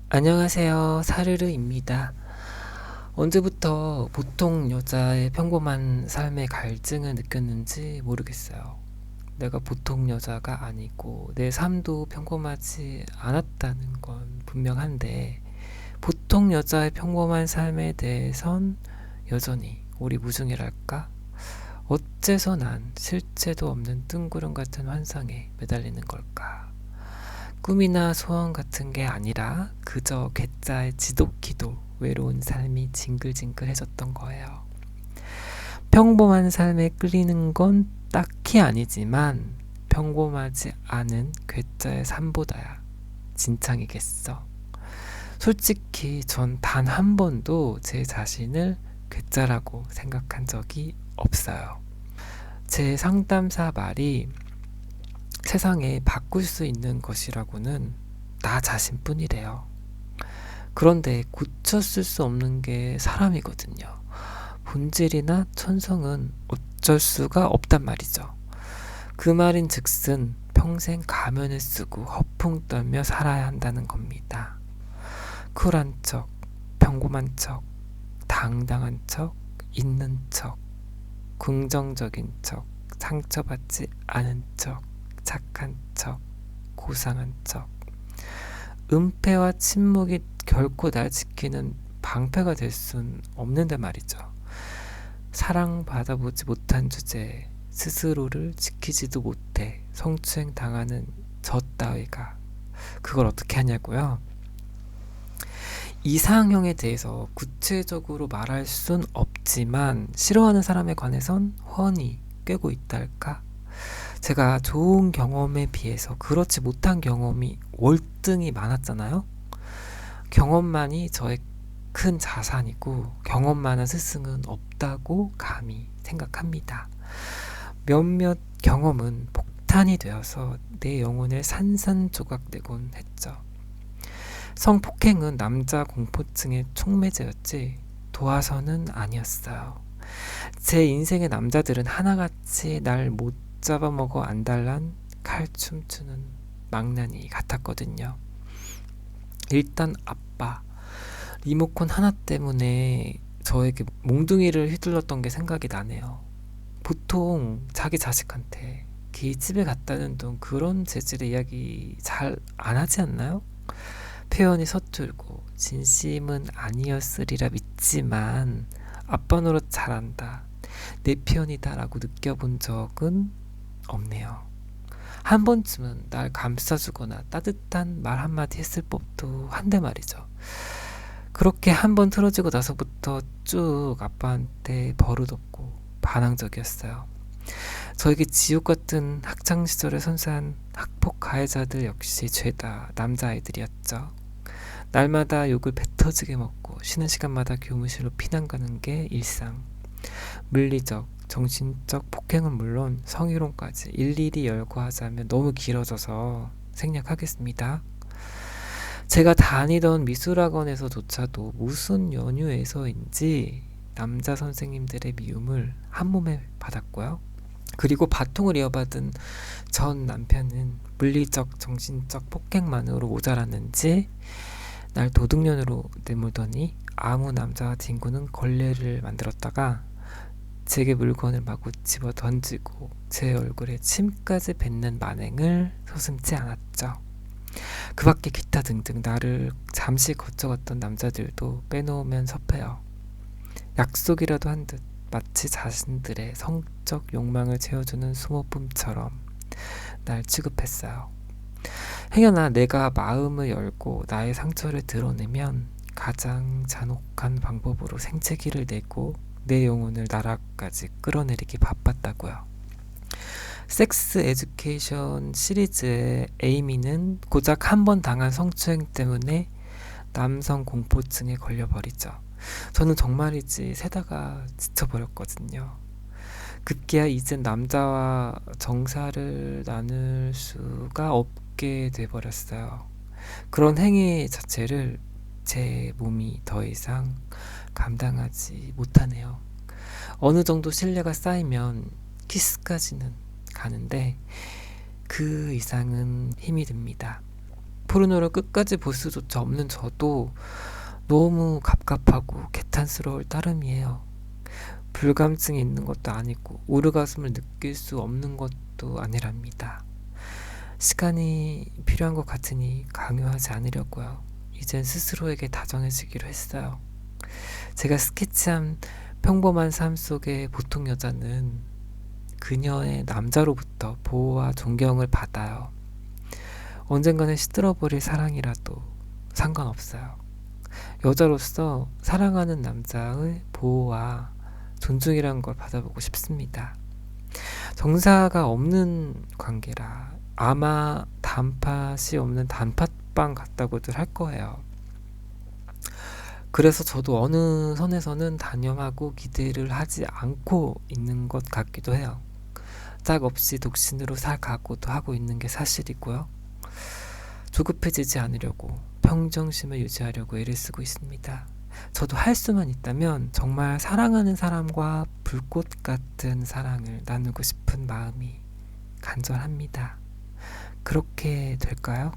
안녕하세요. 사르르입니다. 언제부터 보통 여자의 평범한 삶의 갈증을 느꼈는지 모르겠어요. 내가 보통 여자가 아니고 내 삶도 평범하지 않았다는 건 분명한데 보통 여자의 평범한 삶에 대해선 여전히 오리무중이랄까? 어째서 난 실체도 없는 뜬구름 같은 환상에 매달리는 걸까? 꿈이나 소원 같은 게 아니라 그저 괴짜의 지독히도 외로운 삶이 징글징글해졌던 거예요. 평범한 삶에 끌리는 건 딱히 아니지만 평범하지 않은 괴짜의 삶보다야 진창이겠어. 솔직히 전 단 한 번도 제 자신을 괴짜라고 생각한 적이 없어요. 제 상담사 말이 세상에 바꿀 수 있는 것이라고는 나 자신뿐이래요. 그런데 고쳤을 수 없는 게 사람이거든요. 본질이나 천성은 어쩔 수가 없단 말이죠. 그 말인 즉슨 평생 가면을 쓰고 허풍 떨며 살아야 한다는 겁니다. 쿨한 척, 평범한 척, 당당한 척, 있는 척, 긍정적인 척, 상처받지 않은 척, 착한 척, 고상한 척. 은폐와 침묵이 결코 날 지키는 방패가 될 순 없는데 말이죠. 사랑받아보지 못한 주제에 스스로를 지키지도 못해 성추행 당하는 저 따위가 그걸 어떻게 하냐고요? 이상형에 대해서 구체적으로 말할 순 없지만 싫어하는 사람에 관해선 훤히 꿰고 있달까? 제가 좋은 경험에 비해서 그렇지 못한 경험이 월등히 많았잖아요. 경험만이 저의 큰 자산이고 경험 많은 스승은 없다고 감히 생각합니다. 몇몇 경험은 폭탄이 되어서 내 영혼을 산산조각내곤 했죠. 성폭행은 남자 공포증의 촉매제였지 도화선은 아니었어요. 제 인생의 남자들은 하나같이 날 못 잡아먹어 안달난 칼춤추는 망나니 같았거든요. 일단 아빠 리모컨 하나 때문에 저에게 몽둥이를 휘둘렀던 게 생각이 나네요. 보통 자기 자식한테 기집애 같다는 둥 그런 재질의 이야기 잘 안 하지 않나요? 표현이 서툴고 진심은 아니었으리라 믿지만 아빠 노릇 잘한다, 내 편이다 라고 느껴본 적은 없네요. 한 번쯤은 날 감싸주거나 따뜻한 말 한마디 했을 법도 한데 말이죠. 그렇게 한 번 틀어지고 나서부터 쭉 아빠한테 버릇없고 반항적이었어요. 저에게 지옥 같은 학창 시절을 선사한 학폭 가해자들 역시 죄다 남자아이들이었죠. 날마다 욕을 배 터지게 먹고 쉬는 시간마다 교무실로 피난 가는 게 일상. 물리적, 정신적 폭행은 물론 성희롱까지 일일이 열거하자면 너무 길어져서 생략하겠습니다. 제가 다니던 미술학원에서조차도 무슨 연유에서인지 남자 선생님들의 미움을 한 몸에 받았고요. 그리고 바통을 이어받은 전 남편은 물리적, 정신적 폭행만으로 모자랐는지 날 도둑년으로 내몰더니 아무 남자와 친구는 걸레를 만들었다가 제게 물건을 마구 집어 던지고 제 얼굴에 침까지 뱉는 만행을 서슴지 않았죠. 그 밖에 기타 등등 나를 잠시 거쳐갔던 남자들도 빼놓으면 섭해요. 약속이라도 한 듯 마치 자신들의 성적 욕망을 채워주는 수모품처럼 날 취급했어요. 행여나 내가 마음을 열고 나의 상처를 드러내면 가장 잔혹한 방법으로 생채기를 내고 내 영혼을 나라까지 끌어내리기 바빴다고요. 섹스 에듀케이션 시리즈의 에이미는 고작 한 번 당한 성추행 때문에 남성 공포증에 걸려버리죠. 저는 정말이지 세다가 지쳐버렸거든요. 급기야 이젠 남자와 정사를 나눌 수가 없게 돼버렸어요. 그런 행위 자체를 제 몸이 더 이상 감당하지 못하네요. 어느 정도 신뢰가 쌓이면 키스까지는 가는데 그 이상은 힘이 듭니다. 포르노를 끝까지 볼 수조차 없는 저도 너무 갑갑하고 개탄스러울 따름이에요. 불감증이 있는 것도 아니고 오르가즘을 느낄 수 없는 것도 아니랍니다. 시간이 필요한 것 같으니 강요하지 않으려고요. 이젠 스스로에게 다정해지기로 했어요. 제가 스케치한 평범한 삶 속의 보통 여자는 그녀의 남자로부터 보호와 존경을 받아요. 언젠가는 시들어버릴 사랑이라도 상관없어요. 여자로서 사랑하는 남자의 보호와 존중이란 걸 받아보고 싶습니다. 정사가 없는 관계라 아마 단팥이 없는 단팥빵 같다고들 할 거예요. 그래서 저도 어느 선에서는 단념하고 기대를 하지 않고 있는 것 같기도 해요. 짝 없이 독신으로 살 각오도 하고 있는 게 사실이고요. 조급해지지 않으려고 평정심을 유지하려고 애를 쓰고 있습니다. 저도 할 수만 있다면 정말 사랑하는 사람과 불꽃 같은 사랑을 나누고 싶은 마음이 간절합니다. 그렇게 될까요?